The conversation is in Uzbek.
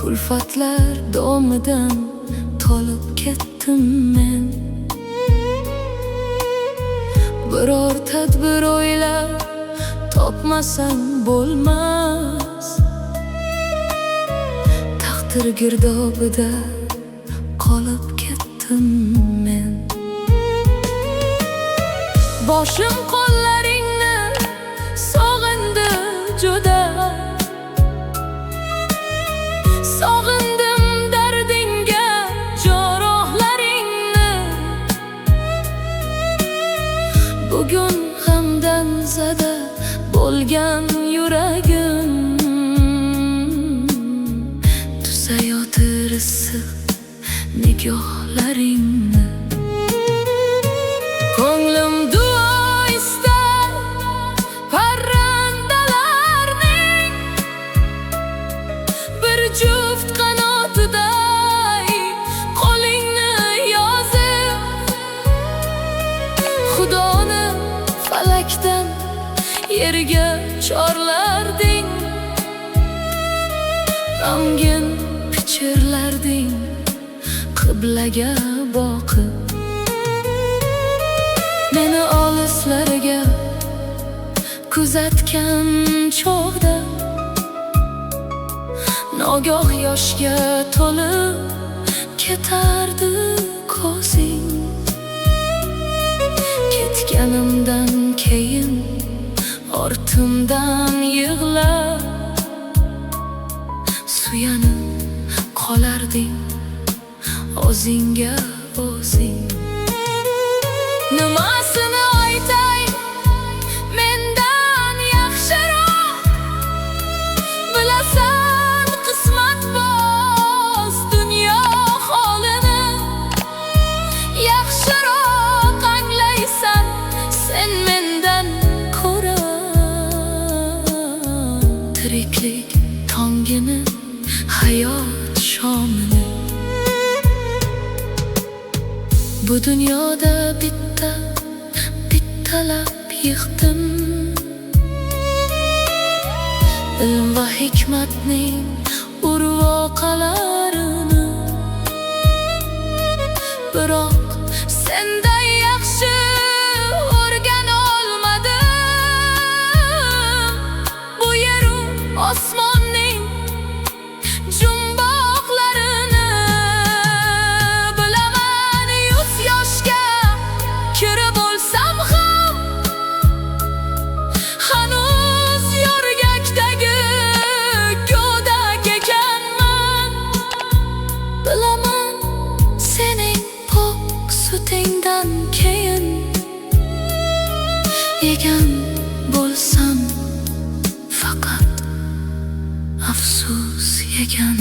Kulfatlar domidan tolib ketdim men. Biror tadbir o'ylab topmasang bo'lmas. Taqdir girdobida qolib ketdim men. Boshim qo'llaringni sog'indi juda. Sog'indim dardingga jarohlaringni. Bugun g'amdan zada bo'lgan yuragim tuzayotir issiq nigohlaringni. Ko'nglim duo istar parrandalarning bir juft qanotiday qo'lingni yozib. Xudoni falakdan yerga chorlarding. G'amgin pichirlarding qiblaga boqib. Meni olislarga kuzatgan chog'da nogoh yoshga to'lib ketardi ko'zing. Ketganimdan keyin ortimdan yig'lab suyanib qolarding o'zingga o'zing. Nimasini aytay mendan yaxshiroq bilasan qismat boz dunyo holini. Yaxshiroq anglaysan sen mendan ko'ra. Tiriklik tongini, hayot shomini. Bu dunyoda bittalab yig'dim. Ilm va hikmatning urvoqalarini. Biroq senday yaxshi o'rgana olmadim. Bu yeru osmonning jumboqlarini. Bilaman yuz yoshga kirib bo'lsam ham hanuz yo'rgakdagi go'dak ekanman. Bilaman sening pok sutingdan keyin yegan bo'lsam faqat afsus yegan.